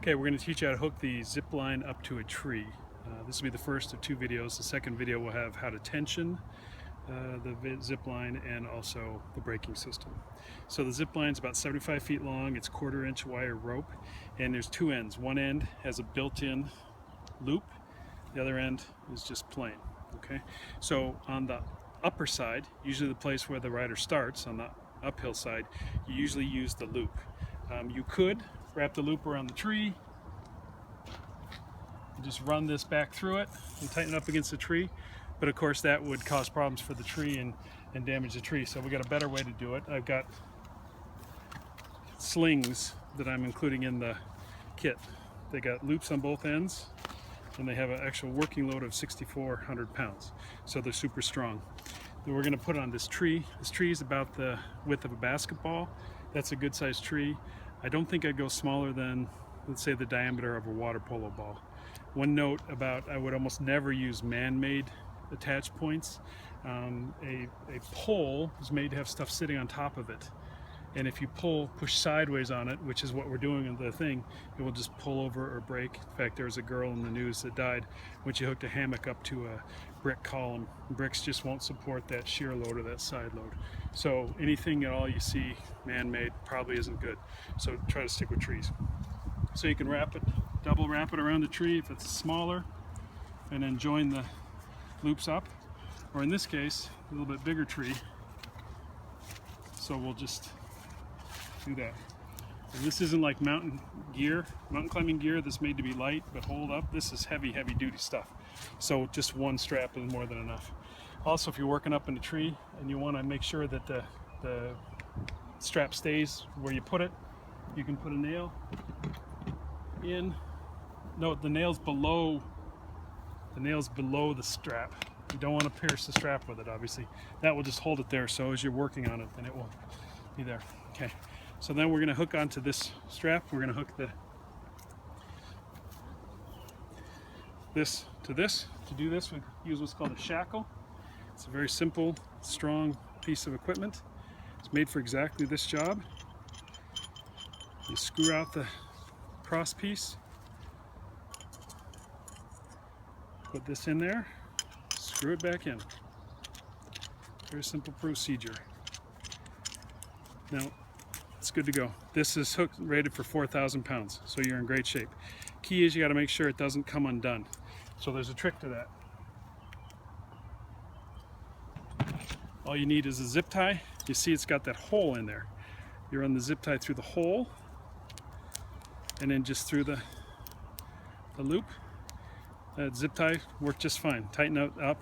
Okay, we're going to teach you how to hook the zip line up to a tree. This will be the first of two videos. The second video will have how to tension the zip line and also the braking system. So the zip line is about 75 feet long. It's 1/4 inch wire rope, and there's two ends. One end has a built-in loop. The other end is just plain. Okay, so on the upper side, usually the place where the rider starts, on the uphill side, you usually use the loop. You could wrap the loop around the tree, just run this back through it and tighten it up against the tree, but of course that would cause problems for the tree and damage the tree. So we got a better way to do it. I've got slings that I'm including in the kit. They got loops on both ends, and they have an actual working load of 6,400 pounds, so they're super strong. Then we're going to put it on this tree. This tree is about the width of a basketball. That's a good sized tree. I don't think I'd go smaller than, let's say, the diameter of a water polo ball. One note about, I would almost never use man-made attach points. A pole is made to have stuff sitting on top of it, and if you push sideways on it, which is what we're doing in the thing, it will just pull over or break. In fact, there was a girl in the news that died when she hooked a hammock up to a brick column. Bricks just won't support that shear load or that side load. So anything at all you see man-made probably isn't good. So try to stick with trees. So you can wrap it, double wrap it around the tree if it's smaller, and then join the loops up. Or in this case, a little bit bigger tree. So we'll just do that. And this isn't like mountain climbing gear that's made to be light but hold up. This is heavy duty stuff. So just one strap is more than enough. Also, if you're working up in a tree and you want to make sure that the strap stays where you put it, you can put a nail in. No, the nail's below the strap. You don't want to pierce the strap with it, obviously. That will just hold it there, so as you're working on it, then it will be there. Okay, so then we're going to hook onto this strap. We're going to hook this to this. To do this, we use what's called a shackle. It's a very simple, strong piece of equipment. It's made for exactly this job. You screw out the cross piece, put this in there, screw it back in. Very simple procedure. Now, it's good to go. This is hooked, rated for 4,000 pounds, so you're in great shape. Key is you got to make sure it doesn't come undone. So there's a trick to that. All you need is a zip tie. You see it's got that hole in there. You run the zip tie through the hole, and then just through the loop. That zip tie worked just fine. Tighten it up.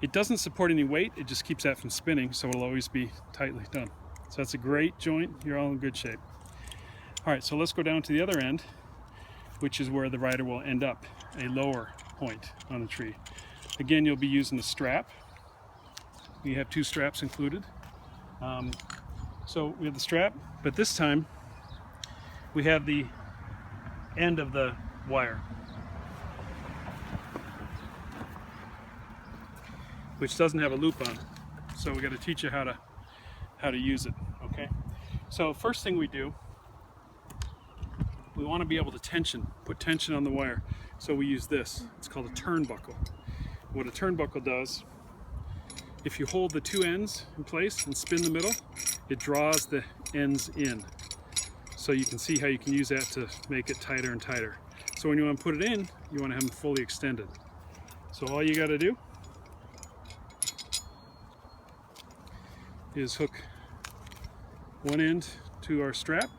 It doesn't support any weight, it just keeps that from spinning, so it'll always be tightly done. So that's a great joint. You're all in good shape. All right, so let's go down to the other end, which is where the rider will end up, a lower point on the tree. Again, you'll be using the strap. We have two straps included. So we have the strap, but this time we have the end of the wire, which doesn't have a loop on it. So we got to teach you how to use it. Okay. So first thing we do, we want to be able to put tension on the wire. So we use this. It's called a turnbuckle. What a turnbuckle does, if you hold the two ends in place and spin the middle, it draws the ends in. So you can see how you can use that to make it tighter and tighter. So when you want to put it in, you want to have them fully extended. So all you got to do is hook one end to our strap.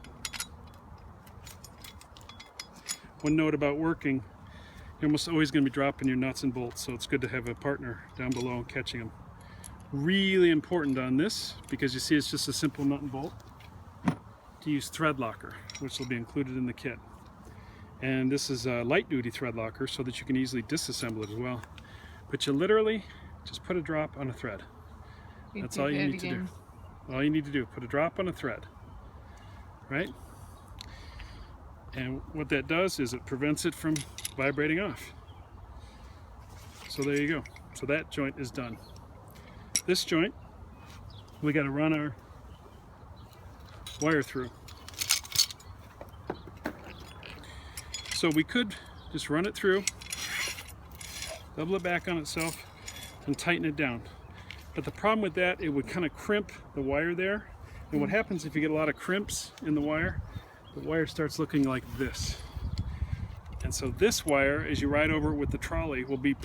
One note about working, you're almost always going to be dropping your nuts and bolts, so it's good to have a partner down below catching them. Really important on this, because you see it's just a simple nut and bolt, to use thread locker, which will be included in the kit. And this is a light duty thread locker so that you can easily disassemble it as well. But you literally just put a drop on a thread. That's all you need to do. All you need to do, put a drop on a thread, right? And what that does is it prevents it from vibrating off. So there you go. So that joint is done. This joint, we got to run our wire through. So we could just run it through, double it back on itself, and tighten it down. But the problem with that, it would kind of crimp the wire there. And what happens if you get a lot of crimps in the wire starts looking like this. And so this wire, as you ride over it with the trolley, will be,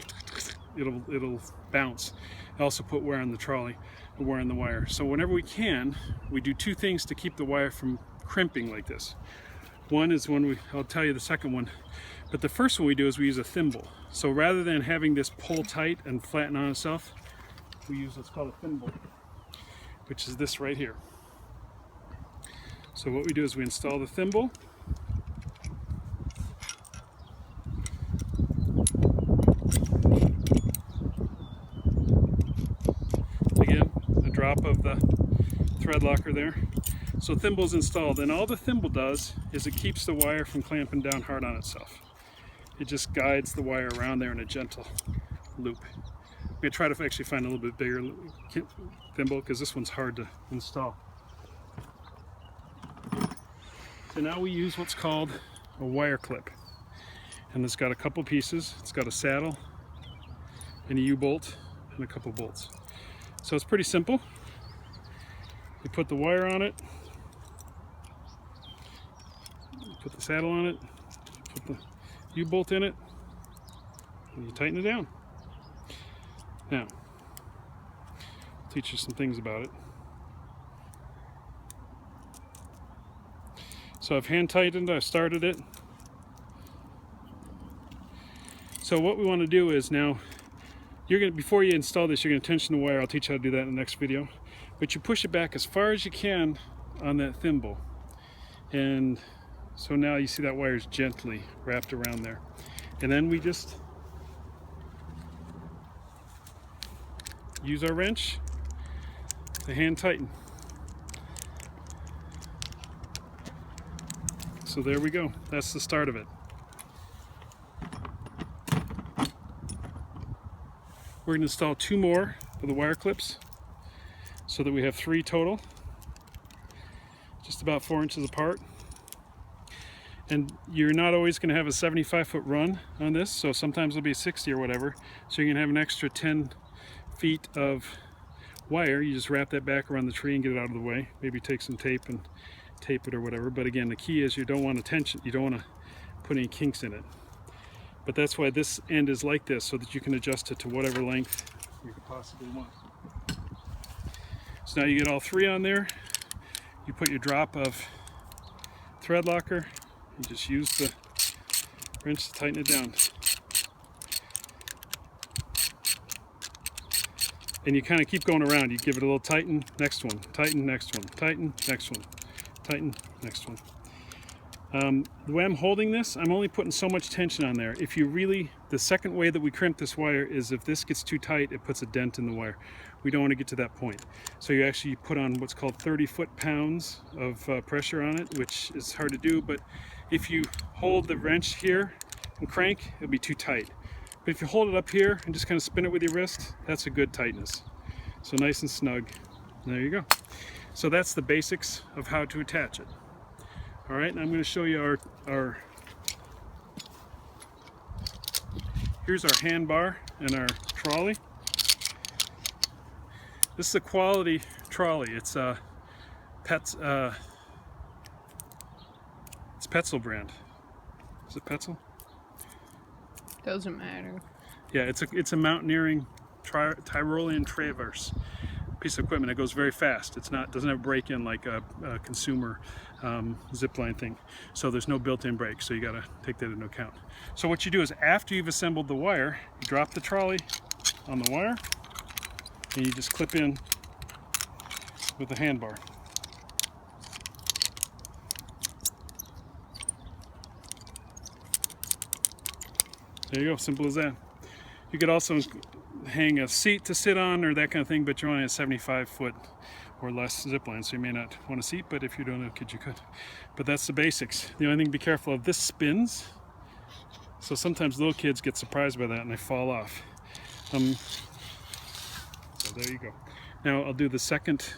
it'll bounce. I also put wear on the trolley, wear on the wire. So whenever we can, we do two things to keep the wire from crimping like this. One is when I'll tell you the second one, but the first one we do is we use a thimble. So rather than having this pull tight and flatten on itself, we use what's called a thimble, which is this right here. So what we do is we install the thimble. Again, a drop of the thread locker there. So thimble's installed, and all the thimble does is it keeps the wire from clamping down hard on itself. It just guides the wire around there in a gentle loop. I'm going to try to actually find a little bit bigger thimble because this one's hard to install. So now we use what's called a wire clip, and it's got a couple pieces. It's got a saddle and a U-bolt and a couple bolts. So it's pretty simple. You put the wire on it, you put the saddle on it, you put the U-bolt in it, and you tighten it down. Now, I'll teach you some things about it. So I've hand tightened, I've started it. So what we want to do is now, before you install this, you're going to tension the wire. I'll teach you how to do that in the next video. But you push it back as far as you can on that thimble. And so now you see that wire is gently wrapped around there. And then we just use our wrench to hand tighten. So there we go. That's the start of it. We're going to install 2 more of the wire clips so that we have 3 total, just about 4 inches apart. And you're not always going to have a 75-foot run on this, so sometimes it'll be 60 or whatever. So you're going to have an extra 10 feet of wire. You just wrap that back around the tree and get it out of the way. Maybe take some tape and tape it or whatever. But again, the key is you don't want to tension, you don't want to put any kinks in it. But that's why this end is like this, so that you can adjust it to whatever length you could possibly want. So now you get all 3 on there. You put your drop of thread locker. You just use the wrench to tighten it down. And you kind of keep going around. You give it a little tighten, next one, tighten, next one, tighten, next one, tighten, next one. The way I'm holding this, I'm only putting so much tension on there. If you really, the second way that we crimp this wire is if this gets too tight, it puts a dent in the wire. We don't want to get to that point. So you actually put on what's called 30 foot-pounds of pressure on it, which is hard to do, but if you hold the wrench here and crank, it'll be too tight. But if you hold it up here and just kind of spin it with your wrist, that's a good tightness. So nice and snug. There you go. So that's the basics of how to attach it. All right, and I'm going to show you here's our handbar and our trolley. This is a quality trolley. It's it's Petzl brand. Is it Petzl? Doesn't matter. Yeah, it's a mountaineering Tyrolean Traverse piece of equipment. It goes very fast. Doesn't have a break-in like a consumer zipline thing. So there's no built-in brake, so you got to take that into account. So what you do is after you've assembled the wire, you drop the trolley on the wire and you just clip in with the handbar. There you go, simple as that. You could also hang a seat to sit on or that kind of thing, but you're only a 75-foot or less zip line, so you may not want a seat, but if you don't have kids, you could. But that's the basics. The only thing to be careful of, this spins, so sometimes little kids get surprised by that and they fall off. So there you go. Now I'll do the second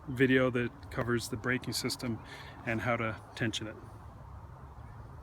video that covers the braking system and how to tension it.